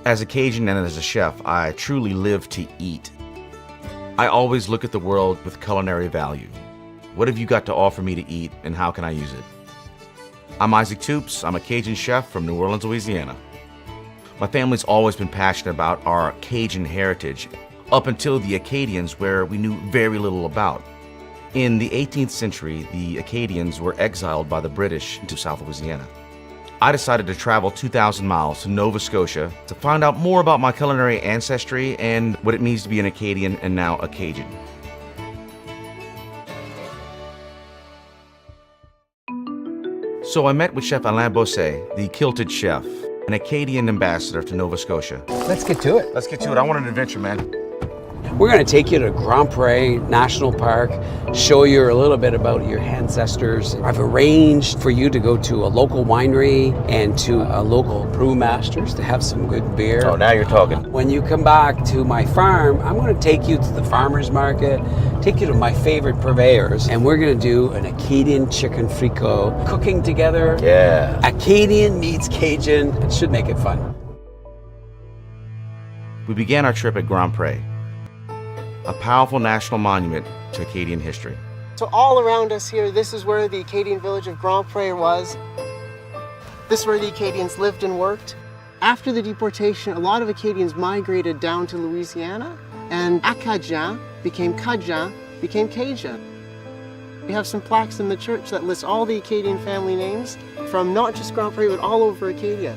As a Cajun and as a chef, I truly live to eat. I always look at the world with culinary value. What have you got to offer me to eat, and how can I use it? I'm Isaac Toups. I'm a Cajun chef from New Orleans, Louisiana. My family's always been passionate about our Cajun heritage, up until the Acadians, where we knew very little about. In the 18th century, the Acadians were exiled by the British to South Louisiana. I decided to travel 2,000 miles to Nova Scotia to find out more about my culinary ancestry and what it means to be an Acadian and now a Cajun. So I met with Chef Alain Bossé, the Kilted Chef, an Acadian ambassador to Nova Scotia. Let's get to it. Let's get to it. I want an adventure, man. We're going to take you to Grand Pré National Park, show you a little bit about your ancestors. I've arranged for you to go to a local winery and to a local brewmasters to have some good beer. Oh, now you're talking. When you come back to my farm, I'm going to take you to the farmer's market, take you to my favorite purveyors, and we're going to do an Acadian chicken fricot, cooking together. Yeah. Acadian meets Cajun. It should make it fun. We began our trip at Grand Pré, a powerful national monument to Acadian history. So all around us here, this is where the Acadian village of Grand Pré was. This is where the Acadians lived and worked. After the deportation, a lot of Acadians migrated down to Louisiana, and Acadian became Cajun, became Cajun. We have some plaques in the church that list all the Acadian family names from not just Grand Pré, but all over Acadia.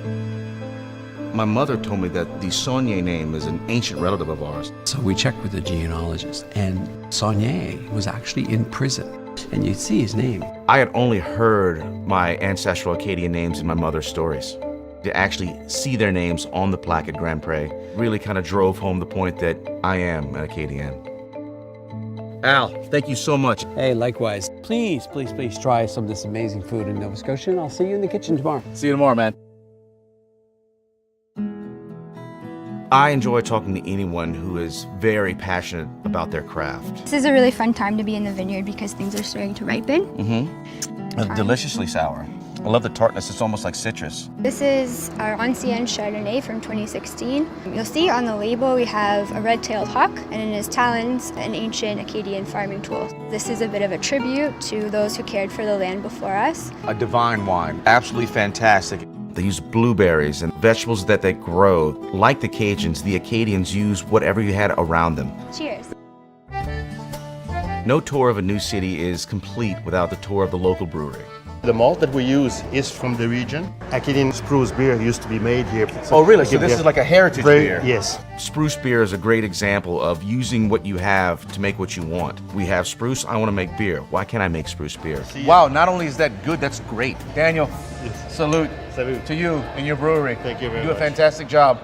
My mother told me that the Saunier name is an ancient relative of ours. So we checked with the genealogist, and Saunier was actually in prison. And you'd see his name. I had only heard my ancestral Acadian names in my mother's stories. To actually see their names on the plaque at Grand Pré really kind of drove home the point that I am an Acadian. Al, thank you so much. Hey, likewise. Please, please, please try some of this amazing food in Nova Scotia, and I'll see you in the kitchen tomorrow. See you tomorrow, man. I enjoy talking to anyone who is very passionate about their craft. This is a really fun time to be in the vineyard because things are starting to ripen. Deliciously sour. I love the tartness. It's almost like citrus. This is our Ancien Chardonnay from 2016. You'll see on the label we have a red-tailed hawk, and in his talons, an ancient Acadian farming tool. This is a bit of a tribute to those who cared for the land before us. A divine wine. Absolutely fantastic. They use blueberries and vegetables that they grow. Like the Cajuns, the Acadians use whatever you had around them. Cheers. No tour of a new city is complete without the tour of the local brewery. The malt that we use is from the region. Acadian spruce beer used to be made here. Oh, really? So this is like a heritage beer? Yes. Spruce beer is a great example of using what you have to make what you want. We have spruce, I want to make beer. Why can't I make spruce beer? Wow, not only is that good, that's great. Daniel, salute. Salute. To you and your brewery. Thank you very You do a much. fantastic job.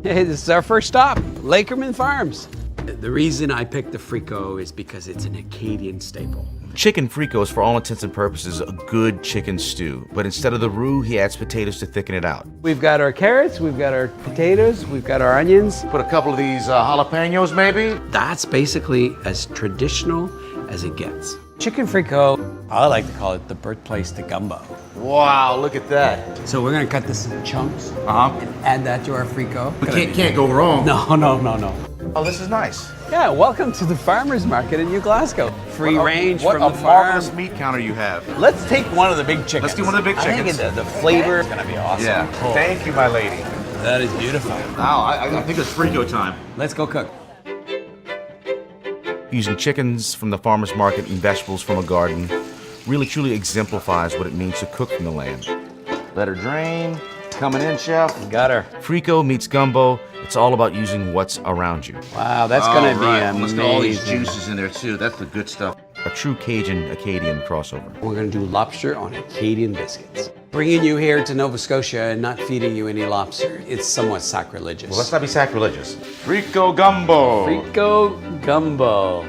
Hey, this is our first stop, Lakerman Farms. The reason I picked the fricot is because it's an Acadian staple. Chicken fricot is, for all intents and purposes, a good chicken stew. But instead of the roux, he adds potatoes to thicken it out. We've got our carrots, we've got our potatoes, we've got our onions. Put a couple of these jalapenos, maybe? That's basically as traditional as it gets. Chicken fricot, I like to call it the birthplace to gumbo. Wow, look at that. So we're gonna cut this in chunks Uh-huh. and add that to our fricot. Can't go wrong. No, no, no, no. Oh, this is nice. Yeah, welcome to the farmer's market in New Glasgow. Free range what from the a farm. marvelous meat counter you have. Let's take one of the big chickens. Let's do one of the big chickens. I think the flavor is gonna be awesome. Yeah. Oh, Thank you, my lady. that is beautiful. Wow, I think it's fricot time. Let's go cook. Using chickens from the farmer's market and vegetables from a garden really truly exemplifies what it means to cook from the land. Let her drain. Coming in, chef. Got her. Fricot meets gumbo. It's all about using what's around you. Wow, that's gonna be amazing. Let's get all these juices in there too. That's the good stuff. A true Cajun-Acadian crossover. We're gonna do lobster on Acadian biscuits. Bringing you here to Nova Scotia and not feeding you any lobster, it's somewhat sacrilegious. Well, let's not be sacrilegious. Fricot gumbo. Fricot gumbo.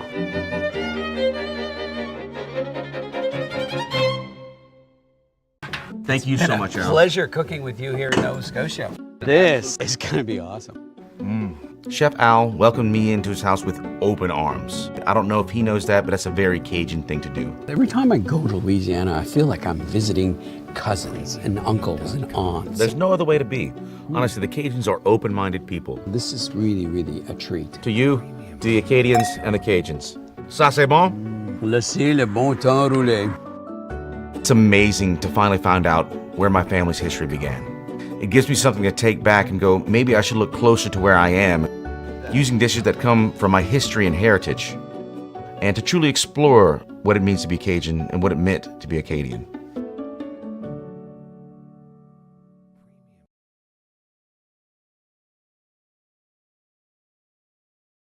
Thank you so much, Al. Pleasure cooking with you here in Nova Scotia. This is gonna be awesome. Chef Al welcomed me into his house with open arms. I don't know if he knows that, but that's a very Cajun thing to do. Every time I go to Louisiana, I feel like I'm visiting cousins and uncles and aunts. There's no other way to be. Honestly, the Cajuns are open-minded people. This is really, really a treat. To you, to the Acadians and the Cajuns. Ça c'est bon? Laissez le bon temps rouler. It's amazing to finally find out where my family's history began. It gives me something to take back and go, maybe I should look closer to where I am, using dishes that come from my history and heritage, and to truly explore what it means to be Cajun and what it meant to be Acadian.